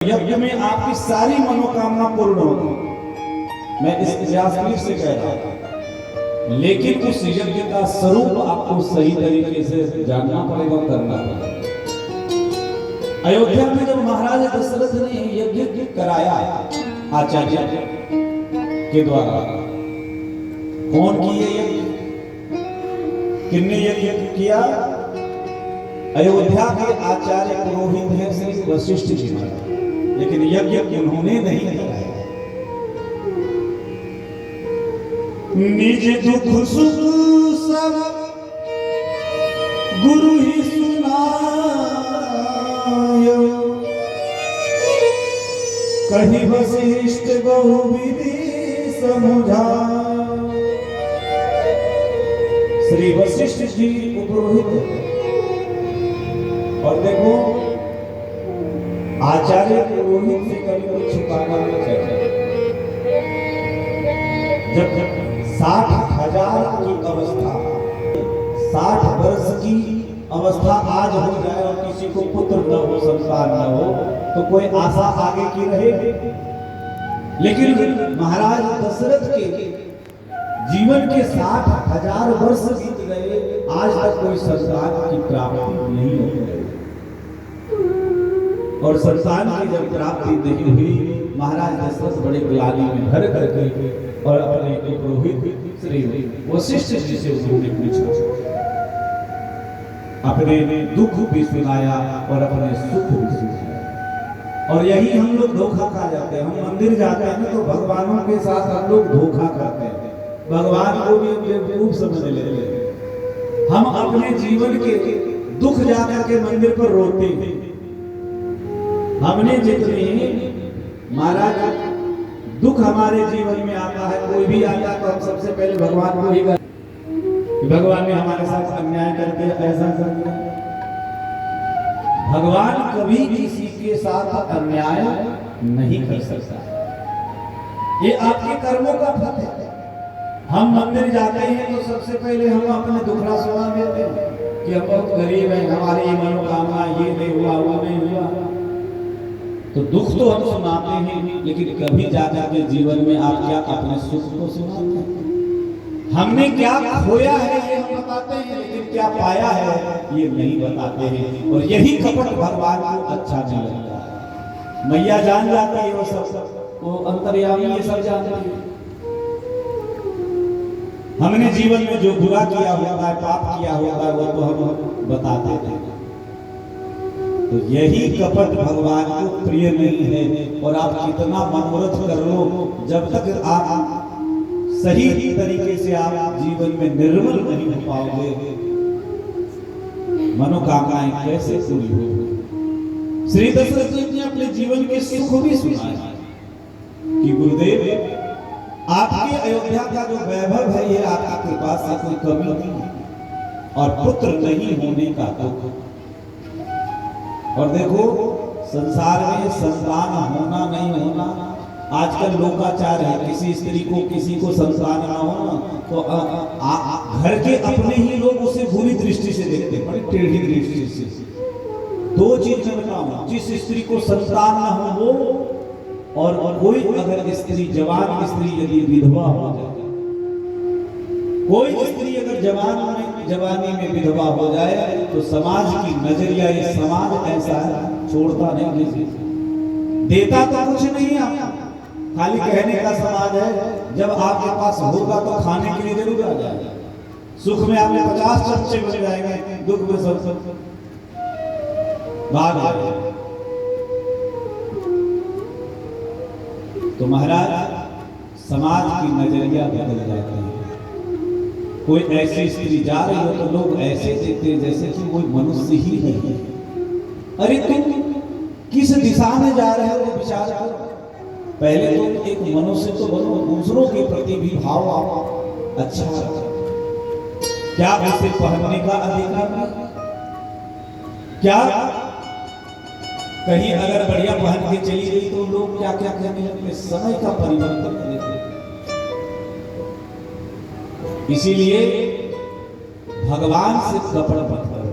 यज्ञ में आपकी सारी मनोकामना पूर्ण होगी। मैं इस इतिहास से कह रहा हूं, लेकिन उस यज्ञ का स्वरूप आपको सही तरीके से जानना पड़ेगा, करना पड़ेगा। अयोध्या में जब महाराज दशरथ ने यज्ञ कराया आचार्य के द्वारा, कौन किए यज्ञ, किन्ने यज्ञ किया? अयोध्या के आचार्य पुरोहित हैं श्री वशिष्ठ जी महाराज, लेकिन यज्ञ उन्होंने नहीं कराया। निज दुख सुख सब गुरु ही सुनायो, कहीं वशिष्ठ बहुविधि समझायो। श्री वशिष्ठ जी पुरोहित, और देखो आचार्य पुरोहित से कभी कुछ छुपाना नहीं चाहिए। जब 60,000 की अवस्था, 60 वर्ष की अवस्था आज हो जाए और किसी को पुत्र न हो, संतान न हो, तो कोई आशा आगे की रहे। लेकिन महाराज दशरथ के जीवन के 60,000 वर्ष बीत गए, आज तक कोई संतान की प्राप्ति नहीं हो गई। और संतान की जब प्राप्ति नहीं हुई, महाराज दशरथ बड़े ग्लानि में भर करके और अपने पुरोहित श्री वशिष्ठ जी से उन्होंने पूछा, अपने दुख भी सुनाया और अपने सुख भी सुनाया। और यही हम लोग धोखा खा जाते हैं। हम मंदिर जाते हैं तो भगवानों के साथ हम लोग धोखा करते हैं, भगवान को भी बेवकूफ समझ लेते हैं। हम अपने जीवन के दुख जाकर के मंदिर पर रोते हैं। हमने जितने महाराज दुख हमारे जीवन में आता है, कोई भी आता है, तो हम सबसे पहले भगवान को ही कहते, भगवान ने हमारे साथ अन्याय कर दिया, ऐसा कर दिया। भगवान कभी किसी के साथ अन्याय नहीं कर सकता, ये आपके कर्मों का फल है। हम मंदिर जाते हैं तो सबसे पहले हम अपने दुखड़ा सुना देते हैं कि हम बहुत गरीब हैं, हमारी मनोकामना ये नहीं हुआ, वो नहीं हुआ। तो दुख तो हम सुनाते हैं, लेकिन कभी जाकर के जीवन में आप क्या अपने सुख को सुनाते हैं? हमने क्या खोया है ये हम बताते हैं, लेकिन क्या पाया है ये नहीं बताते हैं। और यही कपट भगवान को अच्छा नहीं लगता है। मैया जान जाती है, वो सब वो अंतर्यामी ये सब जानती है। हमने जीवन में जो बुरा किया होता है, पाप किया होता है, वो तो हम बताते हैं। तो यही कपट भगवान को प्रिय नहीं है। और आप कितना मनोरथ कर लो, जब तक आप सही तरीके से आप जीवन में निर्मल नहीं हो पाओगे, मनोकामनाएं कैसे पूरी होगी? श्री दशरथ जी ने अपने जीवन के सुख भी सुनाए कि गुरुदेव, आपके अयोध्या का जो वैभव है, ये आपकी कृपा से कोई कमी नहीं है, और पुत्र नहीं होने का दुख। और देखो संसार में संतान होना नहीं होना आजकल लोकाचार है। किसी स्त्री को, किसी को संतान ना होना तो घर के अपने ही लोग उसे बुरी दृष्टि से देखते हैं, बड़ी टेढ़ी दृष्टि से। दो चीज मैं बताऊं, जिस स्त्री को संतान ना हो वो, और कोई अगर स्त्री, जवान स्त्री यदि विधवा हो जाए, कोई स्त्री अगर जवानी में विधवा हो जाए, तो समाज की नजरिया, ये समाज ऐसा है, छोड़ता नहीं किसी, देता तो कुछ नहीं, आप खाली कहने का समाज है। जब आपके पास होगा तो खाने के लिए जरूर आ जाएगा। सुख में आपने 50 चमचे बन जाएंगे, दुख में सब भाग जाएगा। तो महाराज समाज की नजरिया बदल जाती है। कोई ऐसी स्त्री जा रही हो तो लोग ऐसे देखते हैं जैसे कि कोई मनुष्य ही नहीं। अरे तुम किस दिशा में जा रहे हो विचार करो। पहले तुम एक मनुष्य तो बनो, दूसरों के प्रति भी भाव आओ अच्छा। क्या उसे पहनने का अधिकार नहीं? क्या कहीं अगर बढ़िया पहन के चली गई तो लोग क्या क्या कहने लगते? समय का परिवर्तन करते। इसीलिए भगवान से कपट मत करो।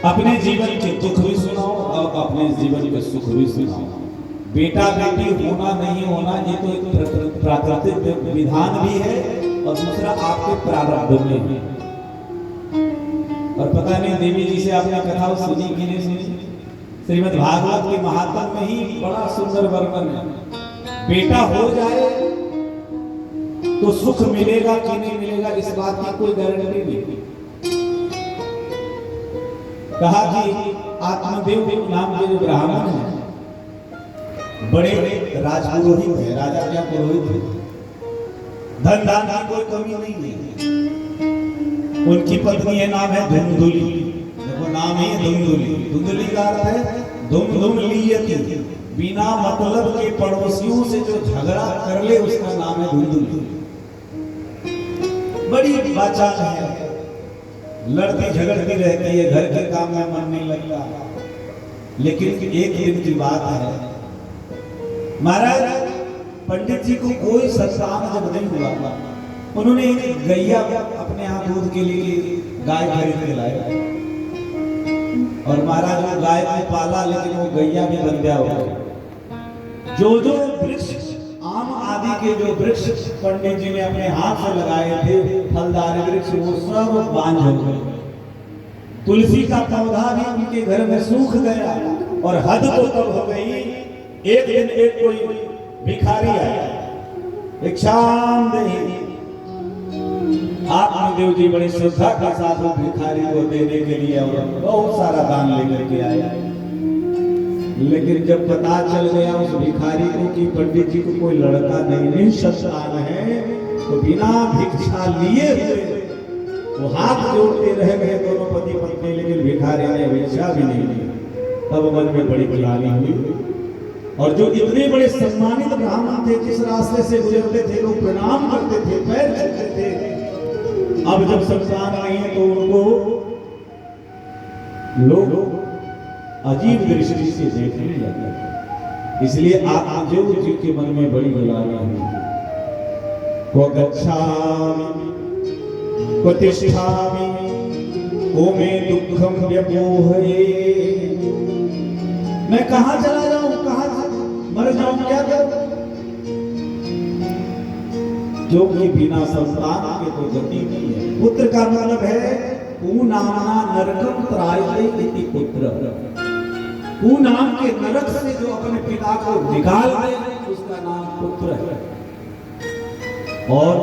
अपने जीवन के दुख भी सुनाओ और अपने जीवन के सुख भी सुनाओ। बेटा बेटी होना नहीं होना ये तो एक प्राकृतिक विधान भी है और दूसरा आपके प्रारब्ध में है। और पता नहीं देवी जी से आपने कथा सुनी कि नहीं सुनी? श्रीमद् भागवत के महात्म में ही बड़ा सुंदर वर्णन है। बेटा हो जाए तो सुख मिलेगा कि नहीं मिलेगा इस बात की कोई गारंटी नहीं। कहा कि आत्मदेव नाम के जो ब्राह्मण हैं बड़े राजपुरोहित है, राजा क्या पुरोहित है, धन दान की कोई कमी नहीं है। उनकी पत्नी है नाम है धुंधुली। देखो नाम ही है धुंधुली। धुंधुली का अर्थ है धुम धुम लियती, बिना मतलब के पड़ोसियों से जो झगड़ा कर ले उसका नाम है धुंधुली। बड़ी बाचाल है, लड़ती झगड़ती रहती है, घर के काम में मन नहीं लगता। लेकिन एक दिन की बात है, महाराज पंडित जी को कोई संतान जब नहीं हुआ, उन्होंने एक गैया अपने यहाँ दूध के लिए गाय खरीद के लाए और महाराज वो गाय को पाला, लेकिन वो गैया भी बंध्या हो गई। जो जो वृक्ष आम आदि के जो वृक्ष पंडित जी ने अपने हाथ से लगाए थे फलदार वृक्ष, वो सब बांझ हो गए। तुलसी का पौधा भी उनके घर में सूख गया। और हद तो तब हो गई, एक दिन एक कोई भिखारी आया, एक शाम नहीं, आत्मदेव जी बड़ी श्रद्धा के साथ वो भिखारी को देने के लिए और बहुत सारा दान लेकर के आया। लेकिन जब पता चल गया उस भिखारी को कि पंडित जी को कोई लड़का नहीं संतान है, तो बिना भिक्षा लिए हुए वो हाथ जोड़ते रह गए दोनों पति पत्नी, लेकिन भिखारी ने भिक्षा भी नहीं ली। तब मन में बड़ी ग्लानि हुई। और जो इतने बड़े सम्मानित ब्राह्मण थे, जिस रास्ते से गुजरते थे लोग प्रणाम करते थे, पैर छूते थे, अब जब संतान नहीं है तो उनको लोग अजीब दृष्टि से देखने लगे। इसलिए आत्मदेव जी के मन में बड़ी ग्लानि हुई। को गच्छामि को तिष्ठामि को मे दुःखं व्यपोहये। मैं कहां चला जाऊं, कहां मर जाऊं, क्या करूं? जो कि बिना संतान के तो गति नहीं है। पुत्र का मतलब है पूनामना नरकम त्रायते इति पुत्र। पूनाम के नरक से जो अपने पिता को निकाल दे उसका नाम पुत्र है। और